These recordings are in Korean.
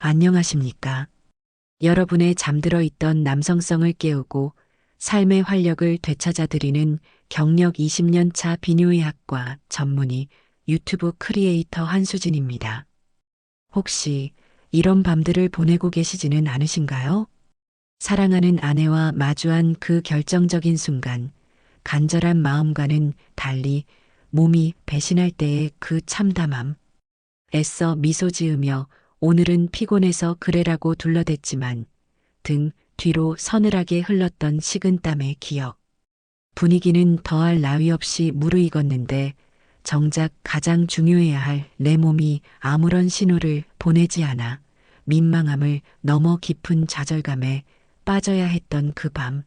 안녕하십니까? 여러분의 잠들어 있던 남성성을 깨우고 삶의 활력을 되찾아드리는 경력 20년 차 비뇨의학과 전문의 유튜브 크리에이터 한수진입니다. 혹시 이런 밤들을 보내고 계시지는 않으신가요? 사랑하는 아내와 마주한 그 결정적인 순간, 간절한 마음과는 달리 몸이 배신할 때의 그 참담함, 애써 미소 지으며 오늘은 피곤해서 그래라고 둘러댔지만 등 뒤로 서늘하게 흘렀던 식은땀의 기억. 분위기는 더할 나위 없이 무르익었는데 정작 가장 중요해야 할 내 몸이 아무런 신호를 보내지 않아 민망함을 넘어 깊은 좌절감에 빠져야 했던 그 밤.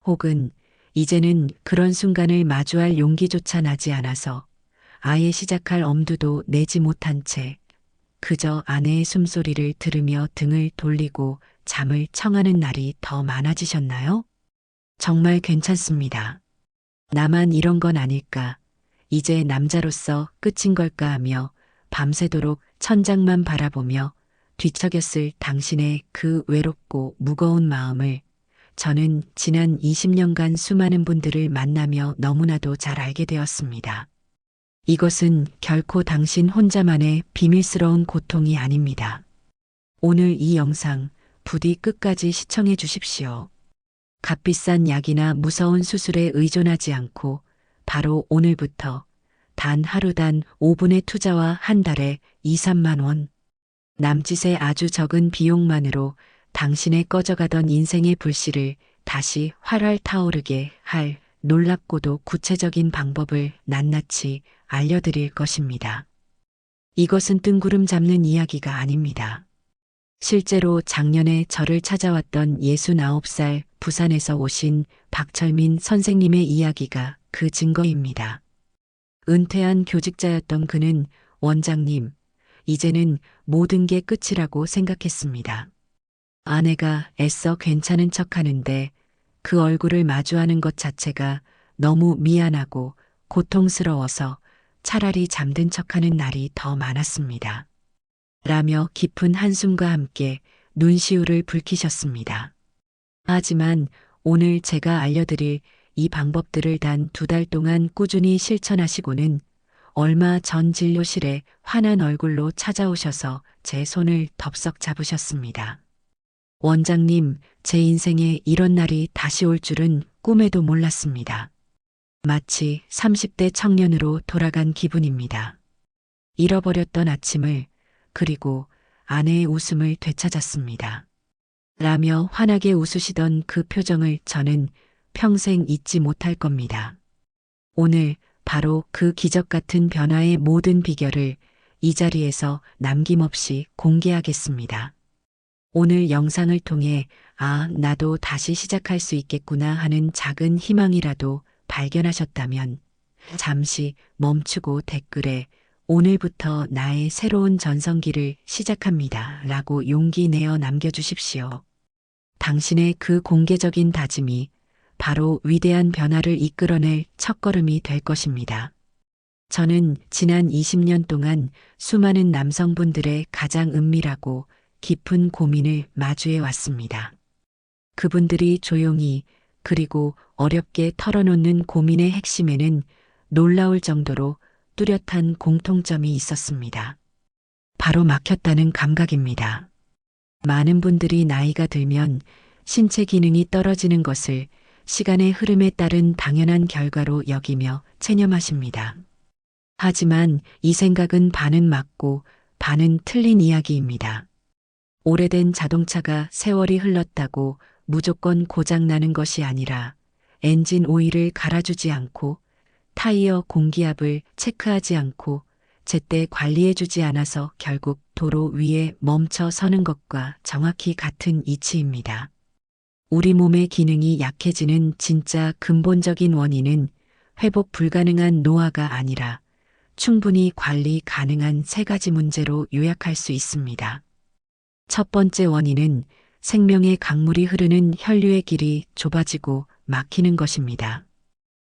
혹은 이제는 그런 순간을 마주할 용기조차 나지 않아서 아예 시작할 엄두도 내지 못한 채 그저 아내의 숨소리를 들으며 등을 돌리고 잠을 청하는 날이 더 많아지셨나요? 정말 괜찮습니다. 나만 이런 건 아닐까. 이제 남자로서 끝인 걸까 하며 밤새도록 천장만 바라보며 뒤척였을 당신의 그 외롭고 무거운 마음을 저는 지난 20년간 수많은 분들을 만나며 너무나도 잘 알게 되었습니다. 이것은 결코 당신 혼자만의 비밀스러운 고통이 아닙니다. 오늘 이 영상 부디 끝까지 시청해 주십시오. 값비싼 약이나 무서운 수술에 의존하지 않고 바로 오늘부터 단 하루 단 5분의 투자와 한 달에 2, 3만 원. 남짓의 아주 적은 비용만으로 당신의 꺼져가던 인생의 불씨를 다시 활활 타오르게 할 놀랍고도 구체적인 방법을 낱낱이 알려드릴 것입니다. 이것은 뜬구름 잡는 이야기가 아닙니다. 실제로 작년에 저를 찾아왔던 69살 부산에서 오신 박철민 선생님의 이야기가 그 증거입니다. 은퇴한 교직자였던 그는 원장님, 이제는 모든 게 끝이라고 생각했습니다. 아내가 애써 괜찮은 척 하는데 그 얼굴을 마주하는 것 자체가 너무 미안하고 고통스러워서 차라리 잠든 척하는 날이 더 많았습니다. 라며 깊은 한숨과 함께 눈시울을 붉히셨습니다. 하지만 오늘 제가 알려드릴 이 방법들을 단 2달 동안 꾸준히 실천하시고는 얼마 전 진료실에 환한 얼굴로 찾아오셔서 제 손을 덥석 잡으셨습니다. 원장님, 제 인생에 이런 날이 다시 올 줄은 꿈에도 몰랐습니다. 마치 30대 청년으로 돌아간 기분입니다. 잃어버렸던 아침을 그리고 아내의 웃음을 되찾았습니다. 라며 환하게 웃으시던 그 표정을 저는 평생 잊지 못할 겁니다. 오늘 바로 그 기적 같은 변화의 모든 비결을 이 자리에서 남김없이 공개하겠습니다. 오늘 영상을 통해 나도 다시 시작할 수 있겠구나 하는 작은 희망이라도 발견하셨다면 잠시 멈추고 댓글에 오늘부터 나의 새로운 전성기를 시작합니다. 라고 용기 내어 남겨주십시오. 당신의 그 공개적인 다짐이 바로 위대한 변화를 이끌어낼 첫걸음이 될 것입니다. 저는 지난 20년 동안 수많은 남성분들의 가장 은밀하고 깊은 고민을 마주해 왔습니다. 그분들이 조용히 그리고 어렵게 털어놓는 고민의 핵심에는 놀라울 정도로 뚜렷한 공통점이 있었습니다. 바로 막혔다는 감각입니다. 많은 분들이 나이가 들면 신체 기능이 떨어지는 것을 시간의 흐름에 따른 당연한 결과로 여기며 체념하십니다. 하지만 이 생각은 반은 맞고 반은 틀린 이야기입니다. 오래된 자동차가 세월이 흘렀다고 무조건 고장나는 것이 아니라 엔진 오일을 갈아주지 않고 타이어 공기압을 체크하지 않고 제때 관리해주지 않아서 결국 도로 위에 멈춰 서는 것과 정확히 같은 이치입니다. 우리 몸의 기능이 약해지는 진짜 근본적인 원인은 회복 불가능한 노화가 아니라 충분히 관리 가능한 3가지 문제로 요약할 수 있습니다. 첫 번째 원인은 생명의 강물이 흐르는 혈류의 길이 좁아지고 막히는 것입니다.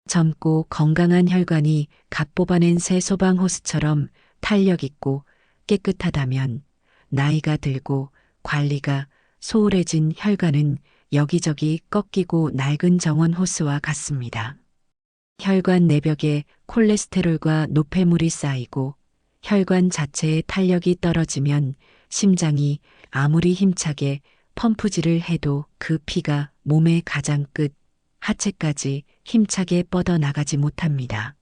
젊고 건강한 혈관이 갓 뽑아낸 새 소방 호스처럼 탄력 있고 깨끗하다면 나이가 들고 관리가 소홀해진 혈관은 여기저기 꺾이고 낡은 정원 호스와 같습니다. 혈관 내벽에 콜레스테롤과 노폐물이 쌓이고 혈관 자체의 탄력이 떨어지면 심장이 아무리 힘차게 펌프질을 해도 그 피가 몸의 가장 끝, 하체까지 힘차게 뻗어나가지 못합니다.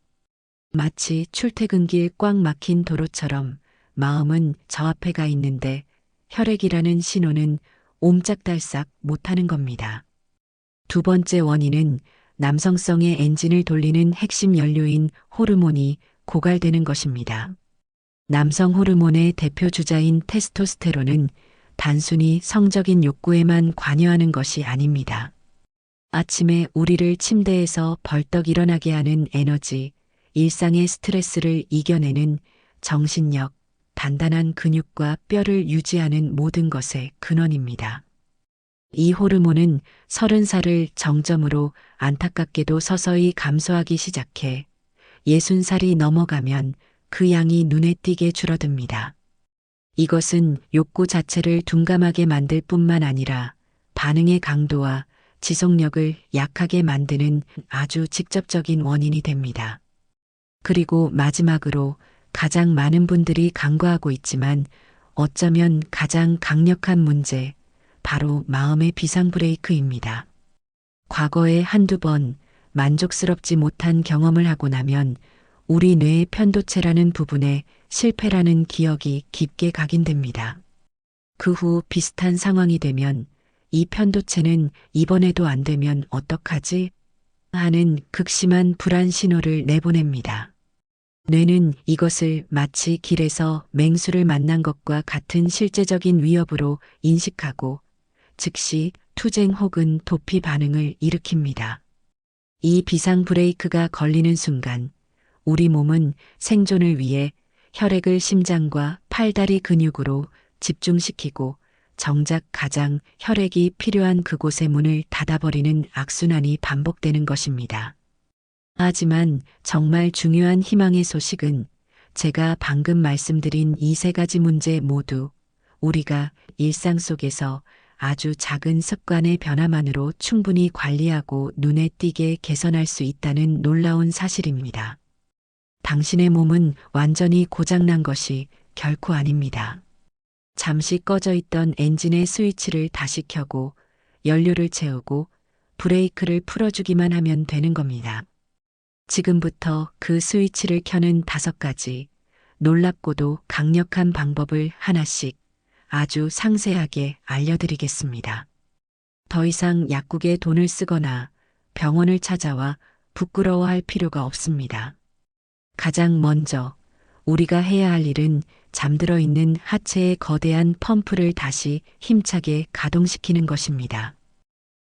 마치 출퇴근길 꽉 막힌 도로처럼 마음은 저 앞에 가 있는데 혈액이라는 신호는 옴짝달싹 못하는 겁니다. 두 번째 원인은 남성성의 엔진을 돌리는 핵심 연료인 호르몬이 고갈되는 것입니다. 남성 호르몬의 대표 주자인 테스토스테론은 단순히 성적인 욕구에만 관여하는 것이 아닙니다. 아침에 우리를 침대에서 벌떡 일어나게 하는 에너지, 일상의 스트레스를 이겨내는 정신력, 단단한 근육과 뼈를 유지하는 모든 것의 근원입니다. 이 호르몬은 30살을 정점으로 안타깝게도 서서히 감소하기 시작해 60살이 넘어가면 그 양이 눈에 띄게 줄어듭니다. 이것은 욕구 자체를 둔감하게 만들 뿐만 아니라 반응의 강도와 지속력을 약하게 만드는 아주 직접적인 원인이 됩니다. 그리고 마지막으로 가장 많은 분들이 간과하고 있지만 어쩌면 가장 강력한 문제, 바로 마음의 비상 브레이크입니다. 과거에 한두 번 만족스럽지 못한 경험을 하고 나면 우리 뇌의 편도체라는 부분에 실패라는 기억이 깊게 각인됩니다. 그 후 비슷한 상황이 되면 이 편도체는 이번에도 안 되면 어떡하지? 하는 극심한 불안 신호를 내보냅니다. 뇌는 이것을 마치 길에서 맹수를 만난 것과 같은 실제적인 위협으로 인식하고 즉시 투쟁 혹은 도피 반응을 일으킵니다. 이 비상 브레이크가 걸리는 순간 우리 몸은 생존을 위해 혈액을 심장과 팔다리 근육으로 집중시키고 정작 가장 혈액이 필요한 그곳의 문을 닫아버리는 악순환이 반복되는 것입니다. 하지만 정말 중요한 희망의 소식은 제가 방금 말씀드린 이 세 가지 문제 모두 우리가 일상 속에서 아주 작은 습관의 변화만으로 충분히 관리하고 눈에 띄게 개선할 수 있다는 놀라운 사실입니다. 당신의 몸은 완전히 고장난 것이 결코 아닙니다. 잠시 꺼져 있던 엔진의 스위치를 다시 켜고 연료를 채우고 브레이크를 풀어주기만 하면 되는 겁니다. 지금부터 그 스위치를 켜는 5가지 놀랍고도 강력한 방법을 하나씩 아주 상세하게 알려드리겠습니다. 더 이상 약국에 돈을 쓰거나 병원을 찾아와 부끄러워할 필요가 없습니다. 가장 먼저 우리가 해야 할 일은 잠들어 있는 하체의 거대한 펌프를 다시 힘차게 가동시키는 것입니다.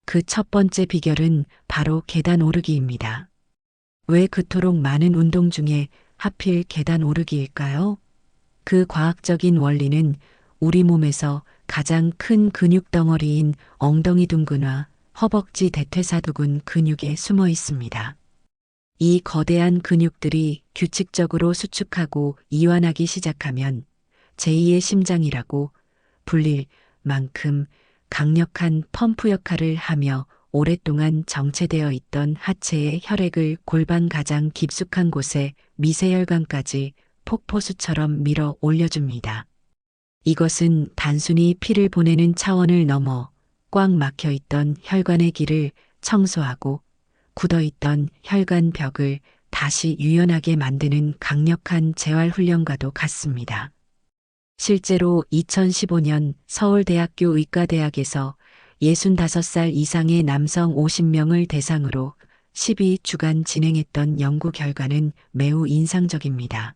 그 첫 번째 비결은 바로 계단 오르기입니다. 왜 그토록 많은 운동 중에 하필 계단 오르기일까요? 그 과학적인 원리는 우리 몸에서 가장 큰 근육 덩어리인 엉덩이 둔근화, 허벅지 대퇴사두근 근육에 숨어 있습니다. 이 거대한 근육들이 규칙적으로 수축하고 이완하기 시작하면 제2의 심장이라고 불릴 만큼 강력한 펌프 역할을 하며 오랫동안 정체되어 있던 하체의 혈액을 골반 가장 깊숙한 곳에 미세혈관까지 폭포수처럼 밀어 올려줍니다. 이것은 단순히 피를 보내는 차원을 넘어 꽉 막혀 있던 혈관의 길을 청소하고 굳어있던 혈관 벽을 다시 유연하게 만드는 강력한 재활훈련과도 같습니다. 실제로 2015년 서울대학교 의과대학에서 65살 이상의 남성 50명을 대상으로 12주간 진행했던 연구 결과는 매우 인상적입니다.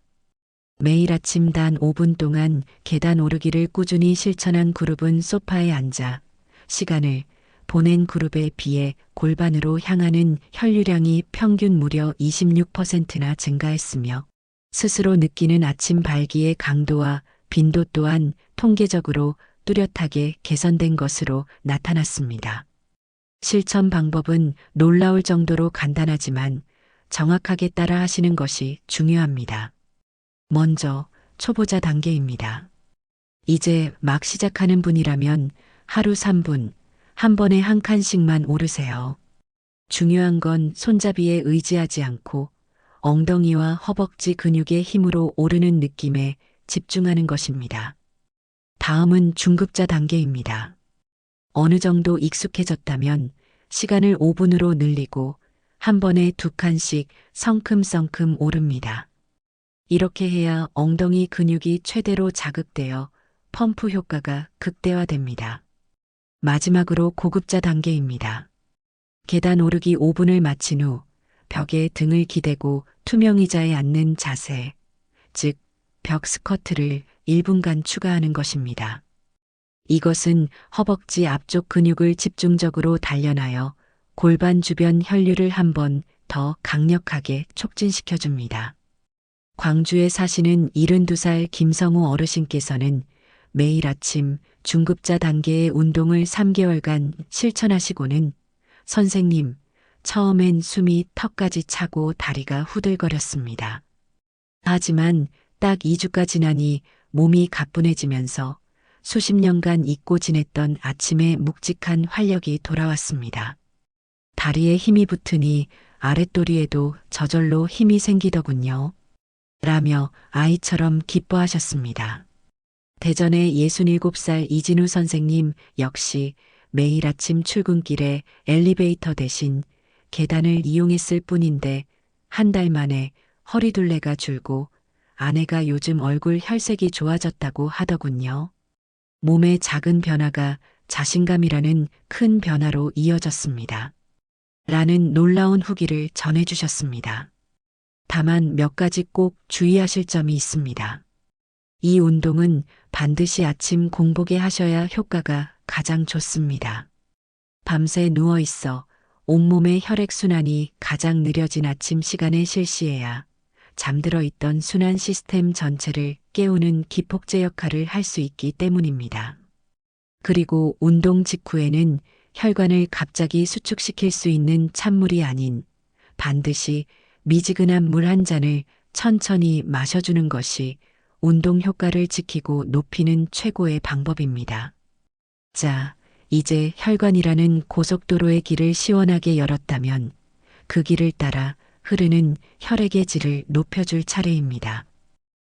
매일 아침 단 5분 동안 계단 오르기를 꾸준히 실천한 그룹은 소파에 앉아 시간을 보낸 그룹에 비해 골반으로 향하는 혈류량이 평균 무려 26%나 증가했으며 스스로 느끼는 아침 발기의 강도와 빈도 또한 통계적으로 뚜렷하게 개선된 것으로 나타났습니다. 실천 방법은 놀라울 정도로 간단하지만 정확하게 따라 하시는 것이 중요합니다. 먼저 초보자 단계입니다. 이제 막 시작하는 분이라면 하루 3분, 한 번에 한 칸씩만 오르세요. 중요한 건 손잡이에 의지하지 않고 엉덩이와 허벅지 근육의 힘으로 오르는 느낌에 집중하는 것입니다. 다음은 중급자 단계입니다. 어느 정도 익숙해졌다면 시간을 5분으로 늘리고 한 번에 2칸씩 성큼성큼 오릅니다. 이렇게 해야 엉덩이 근육이 최대로 자극되어 펌프 효과가 극대화됩니다. 마지막으로 고급자 단계입니다. 계단 오르기 5분을 마친 후 벽에 등을 기대고 투명 의자에 앉는 자세, 즉 벽 스쿼트를 1분간 추가하는 것입니다. 이것은 허벅지 앞쪽 근육을 집중적으로 단련하여 골반 주변 혈류를 한 번 더 강력하게 촉진시켜 줍니다. 광주에 사시는 72살 김성우 어르신께서는 매일 아침 중급자 단계의 운동을 3개월간 실천하시고는 선생님, 처음엔 숨이 턱까지 차고 다리가 후들거렸습니다. 하지만 딱 2주가 지나니 몸이 가뿐해지면서 수십 년간 잊고 지냈던 아침의 묵직한 활력이 돌아왔습니다. 다리에 힘이 붙으니 아랫도리에도 저절로 힘이 생기더군요. 라며 아이처럼 기뻐하셨습니다. 대전의 67살 이진우 선생님 역시 매일 아침 출근길에 엘리베이터 대신 계단을 이용했을 뿐인데 한 달 만에 허리둘레가 줄고 아내가 요즘 얼굴 혈색이 좋아졌다고 하더군요. 몸의 작은 변화가 자신감이라는 큰 변화로 이어졌습니다. 라는 놀라운 후기를 전해주셨습니다. 다만 몇 가지 꼭 주의하실 점이 있습니다. 이 운동은 반드시 아침 공복에 하셔야 효과가 가장 좋습니다. 밤새 누워 있어 온몸의 혈액순환이 가장 느려진 아침 시간에 실시해야 잠들어 있던 순환 시스템 전체를 깨우는 기폭제 역할을 할 수 있기 때문입니다. 그리고 운동 직후에는 혈관을 갑자기 수축시킬 수 있는 찬물이 아닌 반드시 미지근한 물 한 잔을 천천히 마셔주는 것이 운동 효과를 지키고 높이는 최고의 방법입니다. 자, 이제 혈관이라는 고속도로의 길을 시원하게 열었다면 그 길을 따라 흐르는 혈액의 질을 높여줄 차례입니다.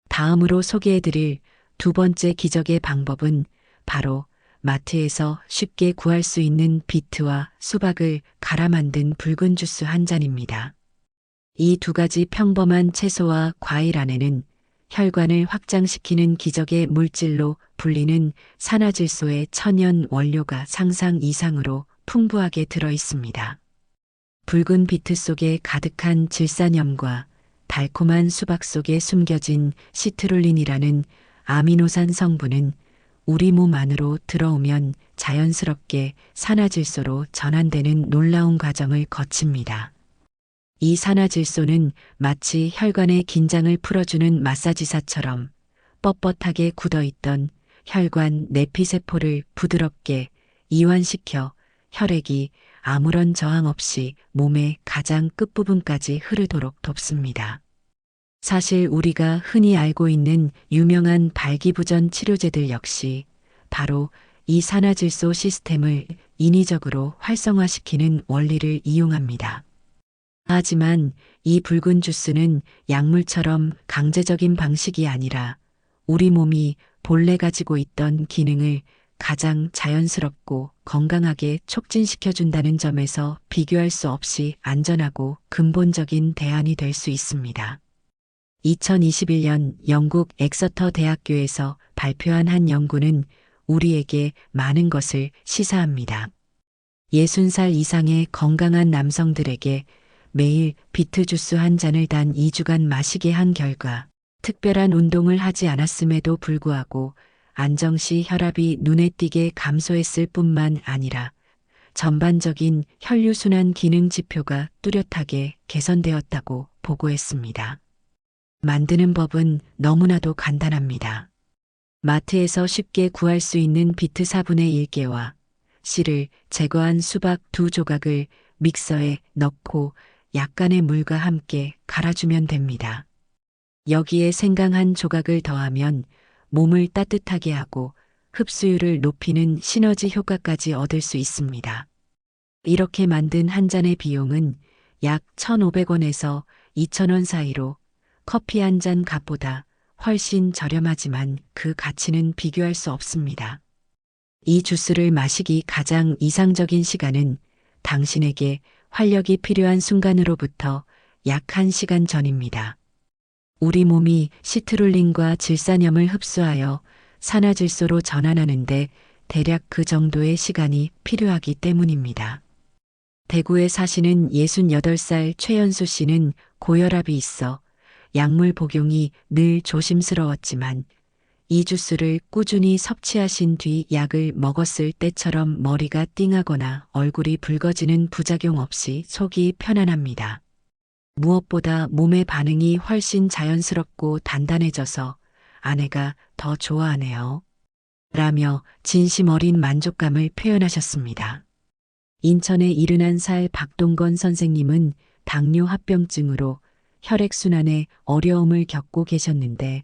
다음으로 소개해드릴 두 번째 기적의 방법은 바로 마트에서 쉽게 구할 수 있는 비트와 수박을 갈아 만든 붉은 주스 한 잔입니다. 이 두 가지 평범한 채소와 과일 안에는 혈관을 확장시키는 기적의 물질로 불리는 산화질소의 천연 원료가 상상 이상으로 풍부하게 들어 있습니다. 붉은 비트 속에 가득한 질산염과 달콤한 수박 속에 숨겨진 시트룰린이라는 아미노산 성분은 우리 몸 안으로 들어오면 자연스럽게 산화질소로 전환되는 놀라운 과정을 거칩니다. 이 산화질소는 마치 혈관의 긴장을 풀어주는 마사지사처럼 뻣뻣하게 굳어있던 혈관 내피세포를 부드럽게 이완시켜 혈액이 아무런 저항 없이 몸의 가장 끝부분까지 흐르도록 돕습니다. 사실 우리가 흔히 알고 있는 유명한 발기부전 치료제들 역시 바로 이 산화질소 시스템을 인위적으로 활성화시키는 원리를 이용합니다. 하지만 이 붉은 주스는 약물처럼 강제적인 방식이 아니라 우리 몸이 본래 가지고 있던 기능을 가장 자연스럽고 건강하게 촉진시켜준다는 점에서 비교할 수 없이 안전하고 근본적인 대안이 될 수 있습니다. 2021년 영국 엑서터 대학교에서 발표한 한 연구는 우리에게 많은 것을 시사합니다. 60살 이상의 건강한 남성들에게 매일 비트 주스 한 잔을 단 2주간 마시게 한 결과 특별한 운동을 하지 않았음에도 불구하고 안정시 혈압이 눈에 띄게 감소했을 뿐만 아니라 전반적인 혈류순환 기능 지표가 뚜렷하게 개선되었다고 보고했습니다. 만드는 법은 너무나도 간단합니다. 마트에서 쉽게 구할 수 있는 비트 4분의 1개와 씨를 제거한 수박 2조각을 믹서에 넣고 약간의 물과 함께 갈아주면 됩니다. 여기에 생강 한 조각을 더하면 몸을 따뜻하게 하고 흡수율을 높이는 시너지 효과까지 얻을 수 있습니다. 이렇게 만든 한 잔의 비용은 약 1,500원에서 2,000원 사이로 커피 한 잔 값보다 훨씬 저렴하지만 그 가치는 비교할 수 없습니다. 이 주스를 마시기 가장 이상적인 시간은 당신에게 활력이 필요한 순간으로부터 약 1시간 전입니다. 우리 몸이 시트룰린과 질산염을 흡수하여 산화질소로 전환하는데 대략 그 정도의 시간이 필요하기 때문입니다. 대구에 사시는 68살 최연수 씨는 고혈압이 있어 약물 복용이 늘 조심스러웠지만 이 주스를 꾸준히 섭취하신 뒤 약을 먹었을 때처럼 머리가 띵하거나 얼굴이 붉어지는 부작용 없이 속이 편안합니다. 무엇보다 몸의 반응이 훨씬 자연스럽고 단단해져서 아내가 더 좋아하네요. 라며 진심 어린 만족감을 표현하셨습니다. 인천의 71살 박동건 선생님은 당뇨 합병증으로 혈액순환에 어려움을 겪고 계셨는데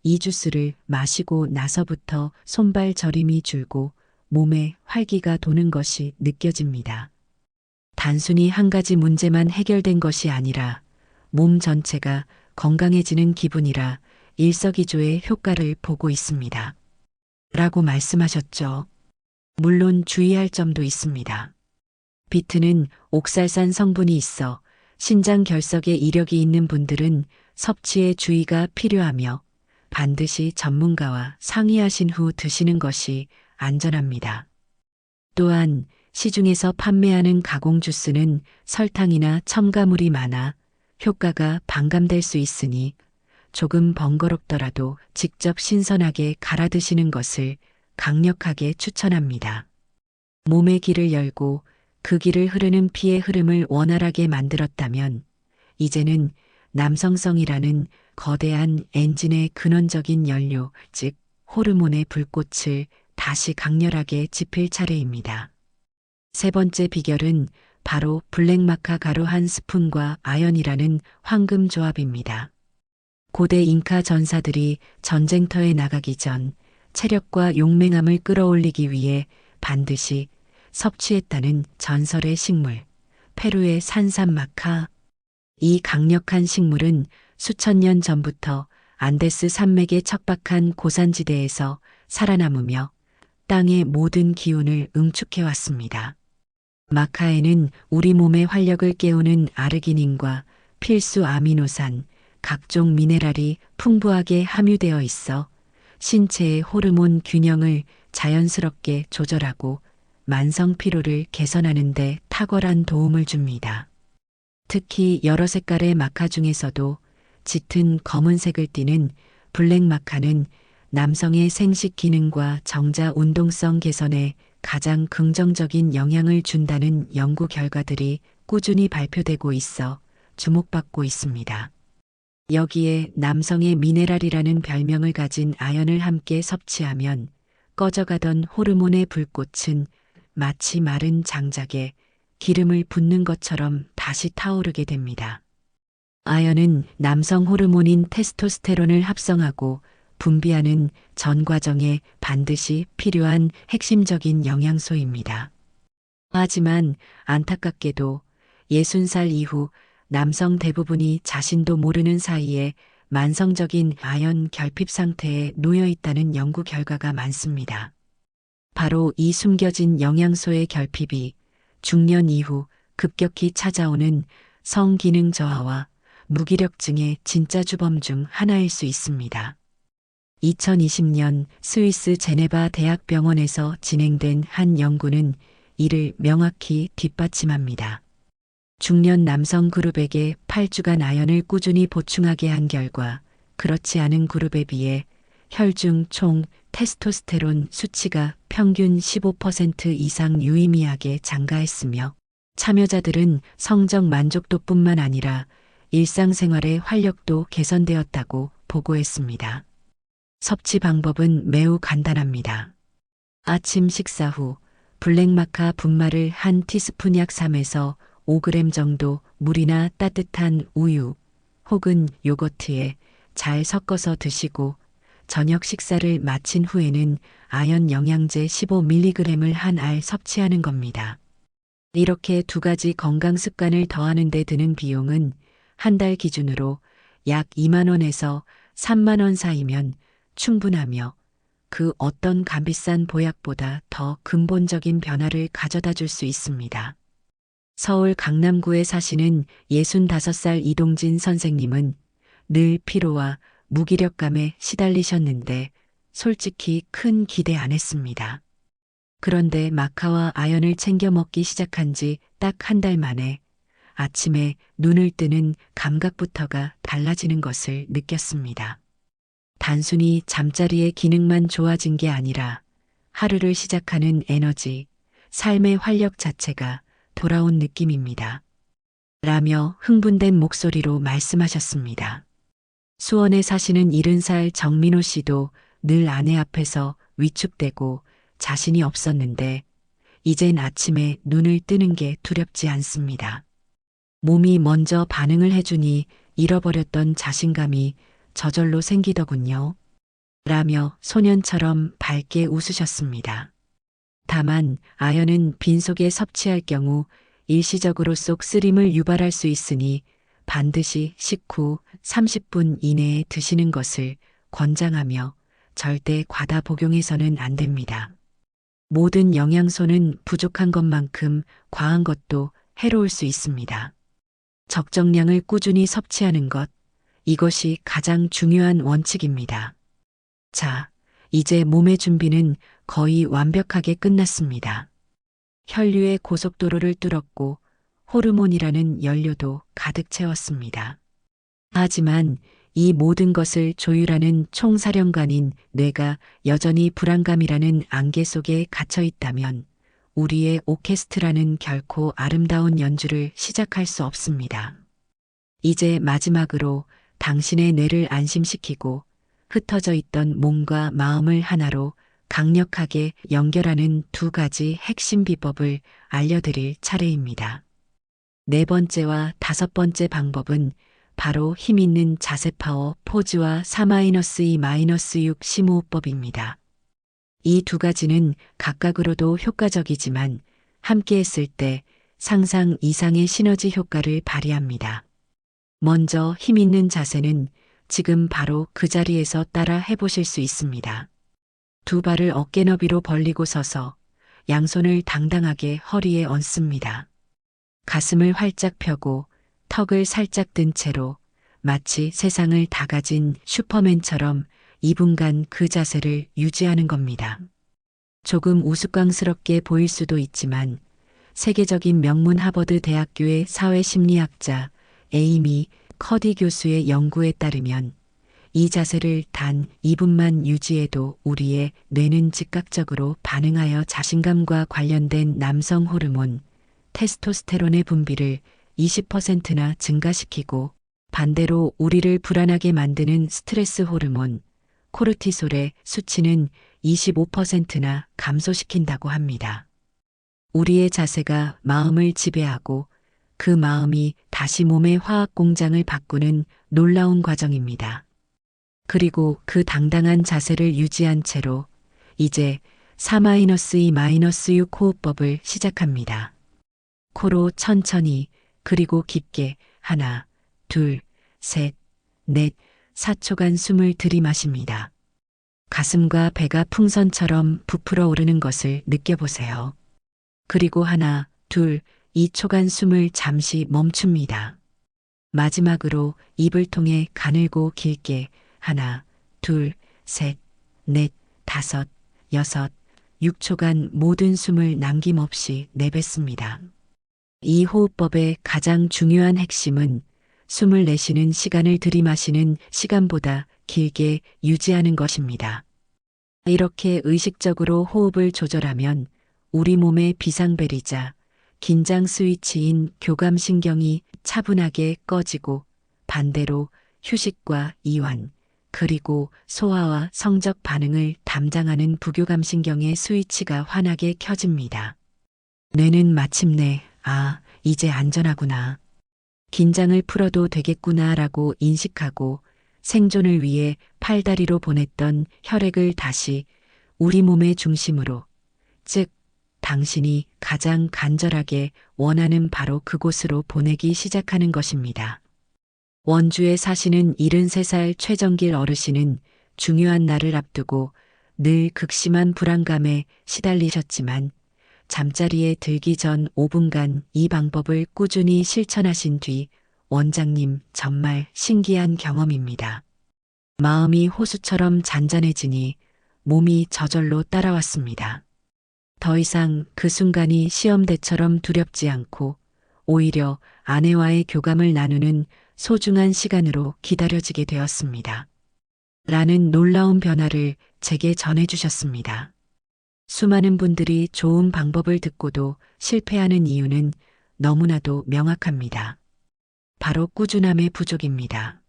이 주스를 마시고 나서부터 손발 저림이 줄고 몸에 활기가 도는 것이 느껴집니다. 단순히 한 가지 문제만 해결된 것이 아니라 몸 전체가 건강해지는 기분이라 일석이조의 효과를 보고 있습니다. 라고 말씀하셨죠. 물론 주의할 점도 있습니다. 비트는 옥살산 성분이 있어 신장 결석에 이력이 있는 분들은 섭취에 주의가 필요하며 반드시 전문가와 상의하신 후 드시는 것이 안전합니다. 또한 시중에서 판매하는 가공 주스는 설탕이나 첨가물이 많아 효과가 반감될 수 있으니 조금 번거롭더라도 직접 신선하게 갈아 드시는 것을 강력하게 추천합니다. 몸의 길을 열고 그 길을 흐르는 피의 흐름을 원활하게 만들었다면 이제는 남성성이라는 거대한 엔진의 근원적인 연료, 즉 호르몬의 불꽃을 다시 강렬하게 지필 차례입니다. 세 번째 비결은 바로 블랙마카 가루 한 스푼과 아연이라는 황금 조합입니다. 고대 잉카 전사들이 전쟁터에 나가기 전 체력과 용맹함을 끌어올리기 위해 반드시 섭취했다는 전설의 식물, 페루의 산삼마카. 이 강력한 식물은 수천 년 전부터 안데스 산맥의 척박한 고산지대에서 살아남으며 땅의 모든 기운을 응축해왔습니다. 마카에는 우리 몸의 활력을 깨우는 아르기닌과 필수 아미노산, 각종 미네랄이 풍부하게 함유되어 있어 신체의 호르몬 균형을 자연스럽게 조절하고 만성 피로를 개선하는 데 탁월한 도움을 줍니다. 특히 여러 색깔의 마카 중에서도 짙은 검은색을 띠는 블랙 마카는 남성의 생식 기능과 정자 운동성 개선에 가장 긍정적인 영향을 준다는 연구 결과들이 꾸준히 발표되고 있어 주목받고 있습니다. 여기에 남성의 미네랄이라는 별명을 가진 아연을 함께 섭취하면 꺼져가던 호르몬의 불꽃은 마치 마른 장작에 기름을 붓는 것처럼 다시 타오르게 됩니다. 아연은 남성 호르몬인 테스토스테론을 합성하고 분비하는 전 과정에 반드시 필요한 핵심적인 영양소입니다. 하지만 안타깝게도 60살 이후 남성 대부분이 자신도 모르는 사이에 만성적인 아연 결핍 상태에 놓여 있다는 연구 결과가 많습니다. 바로 이 숨겨진 영양소의 결핍이 중년 이후 급격히 찾아오는 성기능 저하와 무기력증의 진짜 주범 중 하나일 수 있습니다. 2020년 스위스 제네바 대학병원에서 진행된 한 연구는 이를 명확히 뒷받침합니다. 중년 남성 그룹에게 8주간 아연을 꾸준히 보충하게 한 결과 그렇지 않은 그룹에 비해 혈중 총 테스토스테론 수치가 평균 15% 이상 유의미하게 증가했으며 참여자들은 성적 만족도뿐만 아니라 일상생활의 활력도 개선되었다고 보고했습니다. 섭취 방법은 매우 간단합니다. 아침 식사 후 블랙마카 분말을 한 티스푼 약 3에서 5g 정도 물이나 따뜻한 우유 혹은 요거트에 잘 섞어서 드시고 저녁 식사를 마친 후에는 아연 영양제 15mg을 한 알 섭취하는 겁니다. 이렇게 두 가지 건강 습관을 더하는 데 드는 비용은 한 달 기준으로 약 2만 원에서 3만 원 사이면 충분하며 그 어떤 값비싼 보약보다 더 근본적인 변화를 가져다 줄 수 있습니다. 서울 강남구에 사시는 65살 이동진 선생님은 늘 피로와 무기력감에 시달리셨는데 솔직히 큰 기대 안 했습니다. 그런데 마카와 아연을 챙겨 먹기 시작한 지 딱 한 달 만에 아침에 눈을 뜨는 감각부터가 달라지는 것을 느꼈습니다. 단순히 잠자리의 기능만 좋아진 게 아니라 하루를 시작하는 에너지, 삶의 활력 자체가 돌아온 느낌입니다. 라며 흥분된 목소리로 말씀하셨습니다. 수원에 사시는 70살 정민호 씨도 늘 아내 앞에서 위축되고 자신이 없었는데 이젠 아침에 눈을 뜨는 게 두렵지 않습니다. 몸이 먼저 반응을 해주니 잃어버렸던 자신감이 저절로 생기더군요. 라며 소년처럼 밝게 웃으셨습니다. 다만 아연은 빈속에 섭취할 경우 일시적으로 속쓰림을 유발할 수 있으니 반드시 식후 30분 이내에 드시는 것을 권장하며 절대 과다 복용해서는 안 됩니다. 모든 영양소는 부족한 것만큼 과한 것도 해로울 수 있습니다. 적정량을 꾸준히 섭취하는 것, 이것이 가장 중요한 원칙입니다. 자, 이제 몸의 준비는 거의 완벽하게 끝났습니다. 혈류의 고속도로를 뚫었고 호르몬이라는 연료도 가득 채웠습니다. 하지만 이 모든 것을 조율하는 총사령관인 뇌가 여전히 불안감이라는 안개 속에 갇혀 있다면 우리의 오케스트라는 결코 아름다운 연주를 시작할 수 없습니다. 이제 마지막으로 당신의 뇌를 안심시키고 흩어져 있던 몸과 마음을 하나로 강력하게 연결하는 두 가지 핵심 비법을 알려드릴 차례입니다. 네 번째와 다섯 번째 방법은 바로 힘있는 자세 파워 포즈와 4-2-6 심호흡법입니다. 이 두 가지는 각각으로도 효과적이지만 함께 했을 때 상상 이상의 시너지 효과를 발휘합니다. 먼저 힘있는 자세는 지금 바로 그 자리에서 따라 해보실 수 있습니다. 두 발을 어깨 너비로 벌리고 서서 양손을 당당하게 허리에 얹습니다. 가슴을 활짝 펴고 턱을 살짝 든 채로 마치 세상을 다 가진 슈퍼맨처럼 2분간 그 자세를 유지하는 겁니다. 조금 우스꽝스럽게 보일 수도 있지만 세계적인 명문 하버드 대학교의 사회심리학자 에이미 커디 교수의 연구에 따르면 이 자세를 단 2분만 유지해도 우리의 뇌는 즉각적으로 반응하여 자신감과 관련된 남성 호르몬 테스토스테론의 분비를 20%나 증가시키고 반대로 우리를 불안하게 만드는 스트레스 호르몬 코르티솔의 수치는 25%나 감소시킨다고 합니다. 우리의 자세가 마음을 지배하고 그 마음이 다시 몸의 화학 공장을 바꾸는 놀라운 과정입니다. 그리고 그 당당한 자세를 유지한 채로 이제 4-2-6 호흡법을 시작합니다. 코로 천천히 그리고 깊게 하나, 둘, 셋, 넷, 4초간 숨을 들이마십니다. 가슴과 배가 풍선처럼 부풀어 오르는 것을 느껴보세요. 그리고 하나, 둘, 2초간 숨을 잠시 멈춥니다. 마지막으로 입을 통해 가늘고 길게 하나, 둘, 셋, 넷, 다섯, 여섯, 6초간 모든 숨을 남김없이 내뱉습니다. 이 호흡법의 가장 중요한 핵심은 숨을 내쉬는 시간을 들이마시는 시간보다 길게 유지하는 것입니다. 이렇게 의식적으로 호흡을 조절하면 우리 몸의 비상벨이자 긴장 스위치인 교감신경이 차분하게 꺼지고 반대로 휴식과 이완, 그리고 소화와 성적 반응을 담당하는 부교감신경의 스위치가 환하게 켜집니다. 뇌는 마침내 아, 이제 안전하구나. 긴장을 풀어도 되겠구나 라고 인식하고 생존을 위해 팔다리로 보냈던 혈액을 다시 우리 몸의 중심으로, 즉, 당신이 가장 간절하게 원하는 바로 그곳으로 보내기 시작하는 것입니다. 원주에 사시는 73살 최정길 어르신은 중요한 날을 앞두고 늘 극심한 불안감에 시달리셨지만 잠자리에 들기 전 5분간 이 방법을 꾸준히 실천하신 뒤 원장님 정말 신기한 경험입니다. 마음이 호수처럼 잔잔해지니 몸이 저절로 따라왔습니다. 더 이상 그 순간이 시험대처럼 두렵지 않고 오히려 아내와의 교감을 나누는 소중한 시간으로 기다려지게 되었습니다. 라는 놀라운 변화를 제게 전해주셨습니다. 수많은 분들이 좋은 방법을 듣고도 실패하는 이유는 너무나도 명확합니다. 바로 꾸준함의 부족입니다.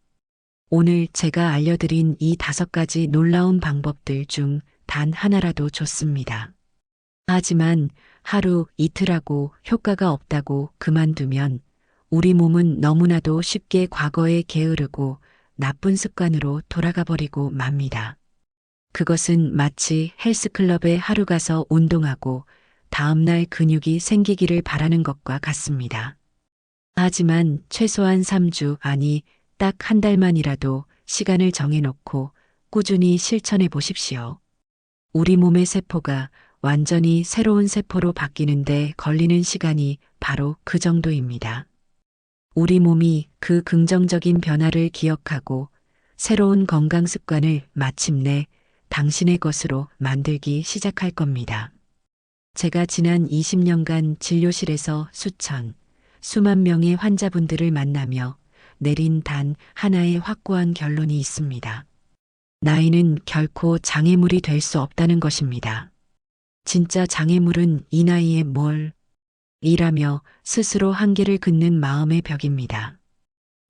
오늘 제가 알려드린 이 5가지 놀라운 방법들 중 단 하나라도 좋습니다. 하지만 하루 이틀하고 효과가 없다고 그만두면 우리 몸은 너무나도 쉽게 과거에 게으르고 나쁜 습관으로 돌아가 버리고 맙니다. 그것은 마치 헬스클럽에 하루 가서 운동하고 다음날 근육이 생기기를 바라는 것과 같습니다. 하지만 최소한 3주, 아니 딱 한 달만이라도 시간을 정해놓고 꾸준히 실천해 보십시오. 우리 몸의 세포가 완전히 새로운 세포로 바뀌는데 걸리는 시간이 바로 그 정도입니다. 우리 몸이 그 긍정적인 변화를 기억하고 새로운 건강 습관을 마침내 당신의 것으로 만들기 시작할 겁니다. 제가 지난 20년간 진료실에서 수만 명의 환자분들을 만나며 내린 단 하나의 확고한 결론이 있습니다. 나이는 결코 장애물이 될 수 없다는 것입니다. 진짜 장애물은 이 나이에 뭘 이라며 스스로 한계를 긋는 마음의 벽입니다.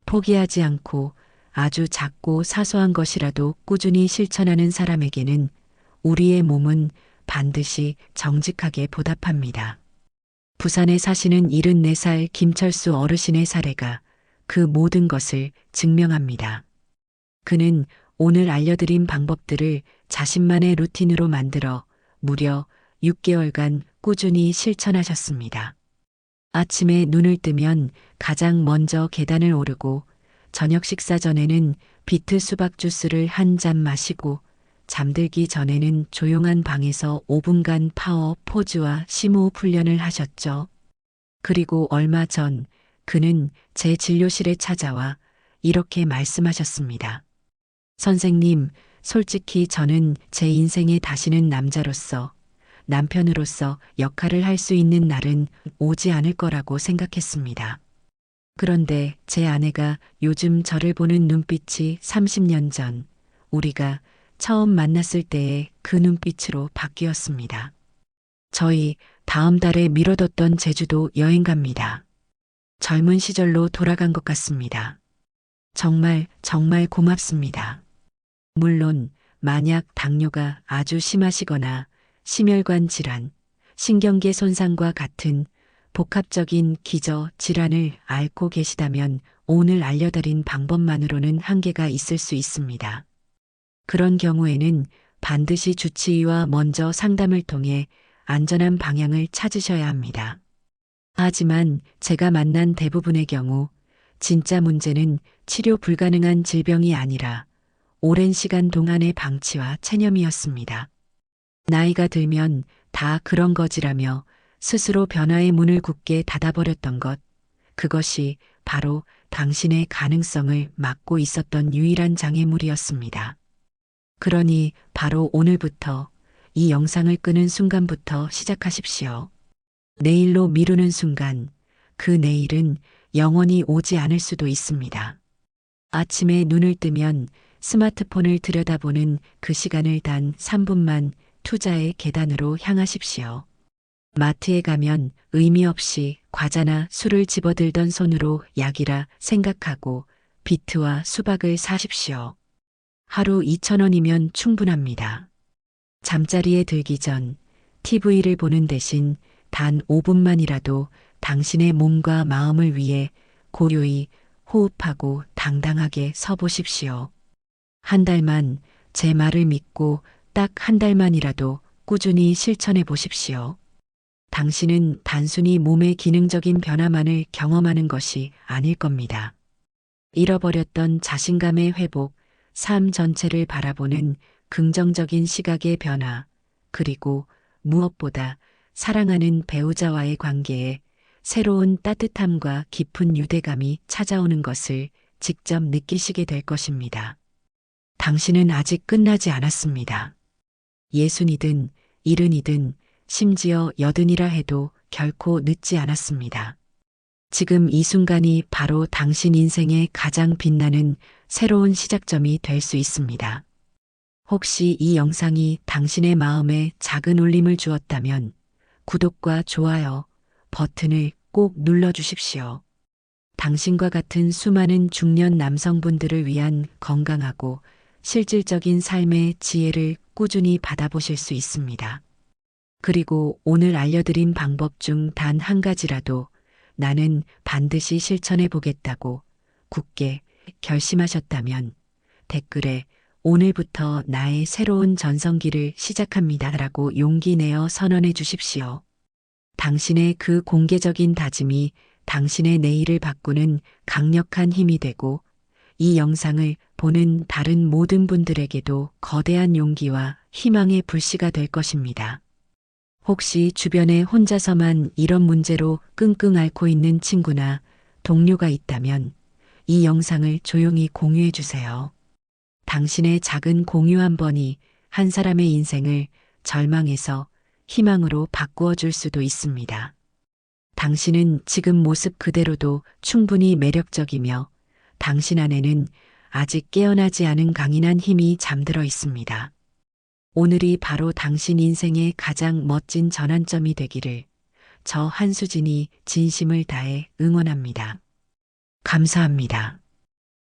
포기하지 않고 아주 작고 사소한 것이라도 꾸준히 실천하는 사람에게는 우리의 몸은 반드시 정직하게 보답합니다. 부산에 사시는 74살 김철수 어르신의 사례가 그 모든 것을 증명합니다. 그는 오늘 알려드린 방법들을 자신만의 루틴으로 만들어 무려 6개월간 꾸준히 실천하셨습니다. 아침에 눈을 뜨면 가장 먼저 계단을 오르고 저녁 식사 전에는 비트 수박 주스를 한 잔 마시고 잠들기 전에는 조용한 방에서 5분간 파워 포즈와 심호흡 훈련을 하셨죠. 그리고 얼마 전 그는 제 진료실에 찾아와 이렇게 말씀하셨습니다. 선생님, 솔직히 저는 제 인생에 다시는 남자로서, 남편으로서 역할을 할 수 있는 날은 오지 않을 거라고 생각했습니다. 그런데 제 아내가 요즘 저를 보는 눈빛이 30년 전 우리가 처음 만났을 때의 그 눈빛으로 바뀌었습니다. 저희 다음 달에 미뤄뒀던 제주도 여행 갑니다. 젊은 시절로 돌아간 것 같습니다. 정말 고맙습니다. 물론 만약 당뇨가 아주 심하시거나 심혈관 질환, 신경계 손상과 같은 복합적인 기저 질환을 앓고 계시다면 오늘 알려드린 방법만으로는 한계가 있을 수 있습니다. 그런 경우에는 반드시 주치의와 먼저 상담을 통해 안전한 방향을 찾으셔야 합니다. 하지만 제가 만난 대부분의 경우 진짜 문제는 치료 불가능한 질병이 아니라 오랜 시간 동안의 방치와 체념이었습니다. 나이가 들면 다 그런 거지라며 스스로 변화의 문을 굳게 닫아버렸던 것, 그것이 바로 당신의 가능성을 막고 있었던 유일한 장애물이었습니다. 그러니 바로 오늘부터 이 영상을 끄는 순간부터 시작하십시오. 내일로 미루는 순간, 그 내일은 영원히 오지 않을 수도 있습니다. 아침에 눈을 뜨면 스마트폰을 들여다보는 그 시간을 단 3분만 투자의 계단으로 향하십시오. 마트에 가면 의미 없이 과자나 술을 집어들던 손으로 약이라 생각하고 비트와 수박을 사십시오. 하루 2,000원이면 충분합니다. 잠자리에 들기 전 TV를 보는 대신 단 5분만이라도 당신의 몸과 마음을 위해 고요히 호흡하고 당당하게 서보십시오. 한 달만 제 말을 믿고 딱 한 달만이라도 꾸준히 실천해 보십시오. 당신은 단순히 몸의 기능적인 변화만을 경험하는 것이 아닐 겁니다. 잃어버렸던 자신감의 회복, 삶 전체를 바라보는 긍정적인 시각의 변화, 그리고 무엇보다 사랑하는 배우자와의 관계에 새로운 따뜻함과 깊은 유대감이 찾아오는 것을 직접 느끼시게 될 것입니다. 당신은 아직 끝나지 않았습니다. 60이든 70이든 심지어 80이라 해도 결코 늦지 않았습니다. 지금 이 순간이 바로 당신 인생의 가장 빛나는 새로운 시작점이 될 수 있습니다. 혹시 이 영상이 당신의 마음에 작은 울림을 주었다면 구독과 좋아요 버튼을 꼭 눌러주십시오. 당신과 같은 수많은 중년 남성분들을 위한 건강하고 실질적인 삶의 지혜를 꾸준히 받아보실 수 있습니다. 그리고 오늘 알려드린 방법 중 단 한 가지라도 나는 반드시 실천해 보겠다고 굳게 결심하셨다면 댓글에 오늘부터 나의 새로운 전성기를 시작합니다 라고 용기 내어 선언해 주십시오. 당신의 그 공개적인 다짐이 당신의 내일을 바꾸는 강력한 힘이 되고 이 영상을 보는 다른 모든 분들에게도 거대한 용기와 희망의 불씨가 될 것입니다. 혹시 주변에 혼자서만 이런 문제로 끙끙 앓고 있는 친구나 동료가 있다면 이 영상을 조용히 공유해 주세요. 당신의 작은 공유 한 번이 한 사람의 인생을 절망에서 희망으로 바꾸어 줄 수도 있습니다. 당신은 지금 모습 그대로도 충분히 매력적이며 당신 안에는 아직 깨어나지 않은 강인한 힘이 잠들어 있습니다. 오늘이 바로 당신 인생의 가장 멋진 전환점이 되기를 저 한수진이 진심을 다해 응원합니다. 감사합니다.